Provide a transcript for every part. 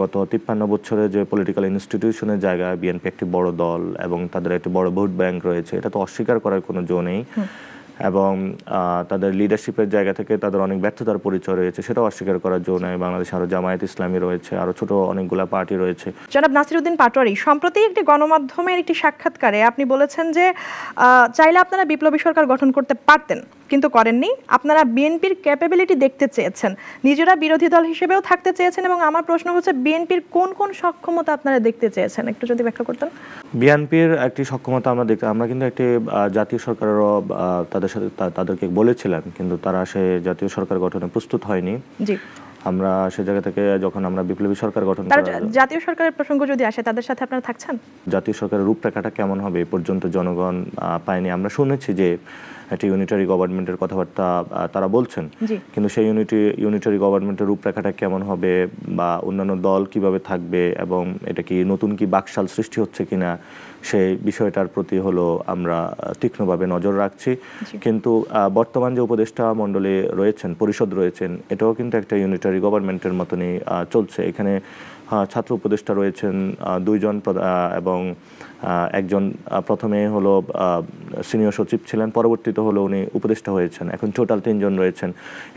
গত ৫৩ বছরে যে পলিটিক্যাল ইনস্টিটিউশনের জায়গায় বিএনপি একটি বড় দল এবং তাদের একটি বড় ভোট ব্যাংক রয়েছে, এটা তো অস্বীকার করার কোনো জো নেই। এবং তাদের লিডারশিপের জায়গা থেকে তাদের অনেক ব্যর্থতার পরিচয় রয়েছে, সেটাও অস্বীকার করার জন্য বাংলাদেশে আরো জামায়াত ইসলামী রয়েছে, আরো ছোট অনেকগুলা পার্টি রয়েছে। জনাব নাসিরউদ্দিন পাটোয়ারী সম্প্রতি একটি গণমাধ্যমের একটি সাক্ষাৎকারে আপনি বলেছেন যে চাইলে আপনারা বিপ্লবী সরকার গঠন করতে পারতেন, কিন্তু করেননি। আপনারা বিএনপির ক্যাপাবিলিটি দেখতে চেয়েছেন, নিজেরা বিরোধী দল হিসেবেও থাকতে চেয়েছেন, এবং আমার প্রশ্ন হচ্ছে বিএনপির কোন কোন সক্ষমতা আপনারা দেখতে চেয়েছেন, একটু যদি ব্যাখ্যা করতেন। বিএনপির একটি সক্ষমতা আমরা কিন্তু একটি জাতীয় সরকারেরও তাদেরকে বলেছিলাম, কিন্তু তারা সে জাতীয় সরকার গঠনে প্রস্তুত হয়নি। জি, আমরা সে জায়গা থেকে যখন আমরা বিপ্লবী সরকার গঠন জাতীয় সরকারের প্রসঙ্গ যদি আসে, তাদের সাথে আপনারা থাকছেন? জাতীয় সরকারের রূপরেখাটা কেমন হবে এ পর্যন্ত জনগণ পায়নি। আমরা শুনেছি যে একটি ইউনিটারি গভর্নমেন্টের কথাবার্তা তারা বলছেন, কিন্তু সেই ইউনিটারি গভর্নমেন্টের রূপরেখাটা কেমন হবে বা অন্যান্য দল কিভাবে থাকবে এবং এটা কি নতুন কি বাকশাল সৃষ্টি হচ্ছে কিনা, সেই বিষয়টার প্রতি হলো আমরা তীক্ষ্ণভাবে নজর রাখছি। কিন্তু বর্তমান যে উপদেষ্টা মণ্ডলী রয়েছেন, পরিষদ রয়েছেন, এটাও কিন্তু একটা ইউনিটারি গভর্নমেন্টের মতনই চলছে। এখানে ছাত্র উপদেষ্টা রয়েছেন 2 জন এবং একজন প্রথমে হলো সিনিয়র সচিব ছিলেন, পরবর্তীতে হলো উনি উপদেষ্টা হয়েছেন, এখন টোটাল 3 জন রয়েছেন।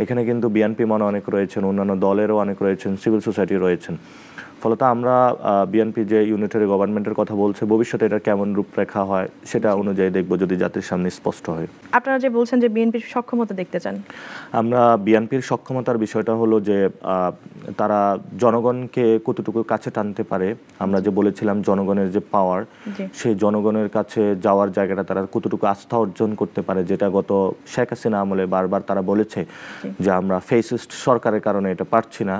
এখানে কিন্তু বিএনপি মনে অনেক রয়েছেন, অন্যান্য দলেরও অনেক রয়েছেন, সিভিল সোসাইটি রয়েছেন। ফলত আমরা বিএনপি যে ইউনিটারি গভর্নমেন্টের কথা বলছে, ভবিষ্যতে এটা কেমন রূপরেখা হয় সেটা অনুযায়ী দেখবো, যদি জাতির সামনে স্পষ্ট হয়। আপনারা যে বলছেন যে বিএনপির সক্ষমতা দেখতে চান, আমরা বিএনপির সক্ষমতার বিষয়টা হলো যে তারা জনগণকে কতটুকু কাছে টানতে পারে। আমরা যে বলেছিলাম জনগণের যে পাওয়ার, সেই জনগণের কাছে যাওয়ার জায়গাটা তারা কতটুকু আস্থা অর্জন করতে পারে, যেটা গত শেখ হাসিনা আমলে বারবার তারা বলেছে যে আমরা ফেসিস্ট সরকারের কারণে এটা পারছি না।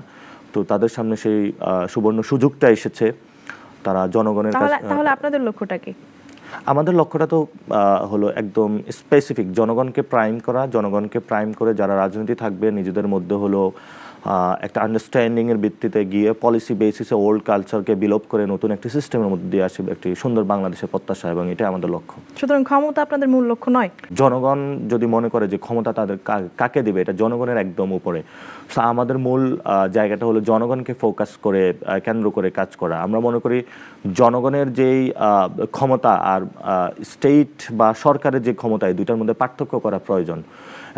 তো তাদের সামনে সেই সুবর্ণ সুযোগটা এসেছে, তারা জনগণের কাছে। তাহলে আপনাদের লক্ষ্যটা কি? আমাদের লক্ষ্যটা তো হলো একদম স্পেসিফিক, জনগণকে প্রাইম করে যারা রাজনীতি থাকবে নিজেদের মধ্যে হলো একটা আন্ডারস্ট্যান্ডিং এর ভিত্তিতে গিয়ে পলিসি বেসিসে ওল্ড কালচারকে বিলোপ করে নতুন একটি সিস্টেমের মধ্যে দিয়ে আসবে একটি সুন্দর বাংলাদেশের প্রত্যাশা, এবং এটাই আমাদের লক্ষ্য। সুতরাং ক্ষমতা আপনাদের মূল লক্ষ্য নয়। জনগণ যদি মনে করে যে ক্ষমতা তাদের কাকে দিবে, এটা জনগণের একদম উপরে। আমাদের মূল জায়গাটা হলো জনগণকে ফোকাস করে কেন্দ্র করে কাজ করা। আমরা মনে করি জনগণের যেই ক্ষমতা আর স্টেট বা সরকারের যে ক্ষমতা, এই দুইটার মধ্যে পার্থক্য করা প্রয়োজন।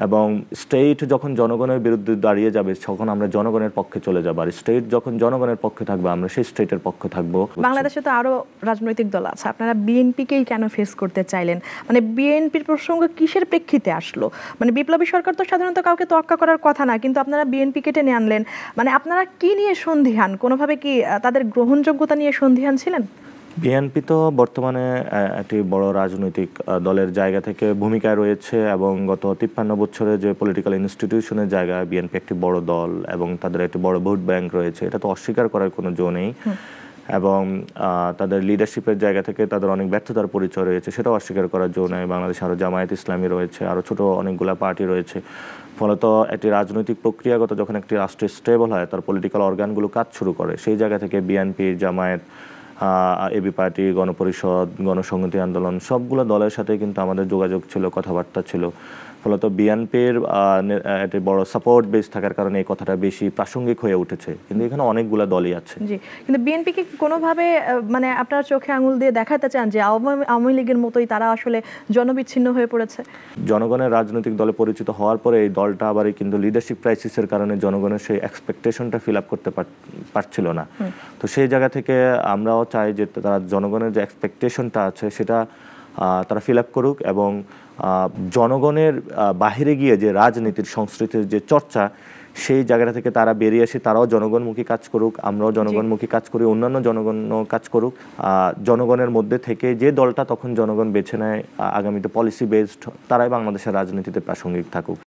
এবং স্টেট যখন জনগণের বিরুদ্ধে দাঁড়িয়ে যাবে তখন আমরা জনগণের পক্ষে চলে যাব, আর স্টেট যখন জনগণের পক্ষে থাকবে আমরা সেই স্টেটের পক্ষে থাকবো। বাংলাদেশে তো আরো রাজনৈতিক দল আছে, আপনারা বিএনপিকেই কেন ফেস করতে চাইলেন? মানে বিএনপির প্রসঙ্গ কিসের প্রেক্ষিতে আসলো? মানে বিপ্লবী সরকার তো সাধারণত কাউকে তোয়াক্কা করার কথা না, কিন্তু আপনারা বিএনপি কেটে নিয়ে আনলেন। মানে আপনারা কি নিয়ে সন্দিহান? কোনোভাবে কি তাদের গ্রহণযোগ্যতা নিয়ে সন্দিহান ছিলেন? বিএনপি তো বর্তমানে একটি বড় রাজনৈতিক দলের জায়গা থেকে ভূমিকায় রয়েছে, এবং গত ৫৩ বছরে যে পলিটিক্যাল ইনস্টিটিউশনের জায়গায় বিএনপি একটি বড় দল এবং তাদের একটি বড় ভোট ব্যাংক রয়েছে, এটা তো অস্বীকার করার কোনো জো নেই। এবং তাদের লিডারশিপের জায়গা থেকে তাদের অনেক ব্যর্থতার পরিচয় রয়েছে, সেটাও অস্বীকার করার জো নেই। বাংলাদেশে আরো জামায়াত ইসলামী রয়েছে, আরো ছোট অনেকগুলা পার্টি রয়েছে। ফলত একটি রাজনৈতিক প্রক্রিয়াগত যখন একটি রাষ্ট্র স্টেবল হয়, তার পলিটিক্যাল অর্গানগুলো কাজ শুরু করে, সেই জায়গা থেকে বিএনপি, জামায়াত, এবি পার্টি, গণপরিষদ, গণসংহতি আন্দোলন, সবগুলো দলের সাথে কিন্তু আমাদের যোগাযোগ ছিল, কথাবার্তা ছিল। ফলত বিএনপির একটি বড় সাপোর্ট বেস থাকার কারণে এই কথাটা বেশি প্রাসঙ্গিক হয়ে উঠেছে, কিন্তু এখানে অনেকগুলো দলই আছে। জি, কিন্তু বিএনপিকে কোনোভাবে মানে আপনারা চোখে আঙুল দিয়ে দেখাতে চান যে আওয়ামী লীগের মতোই তারা আসলে জনবিচ্ছিন্ন হয়ে পড়েছে? জনগণের রাজনৈতিক দলে পরিচিত হওয়ার পরে এই দলটা আবার কিন্তু লিডারশিপ ক্রাইসিসের কারণে জনগণের সেই এক্সপেকটেশনটা ফিল আপ করতে পারছিল না। তো সেই জায়গা থেকে আমরাও চাই যে তারা জনগণের যে এক্সপেকটেশনটা আছে সেটা তারা ফিল আপ করুক, এবং জনগণের বাহিরে গিয়ে যে রাজনীতির সংস্কৃতির যে চর্চা, সেই জায়গাটা থেকে তারা বেরিয়ে এসে তারাও জনগণমুখী কাজ করুক, আমরাও জনগণমুখী কাজ করি, অন্যান্য জনগণও কাজ করুক। জনগণের মধ্যে থেকে যে দলটা তখন জনগণ বেছে নেয় আগামীতে পলিসি বেসড, তারাই বাংলাদেশের রাজনীতিতে প্রাসঙ্গিক থাকুক।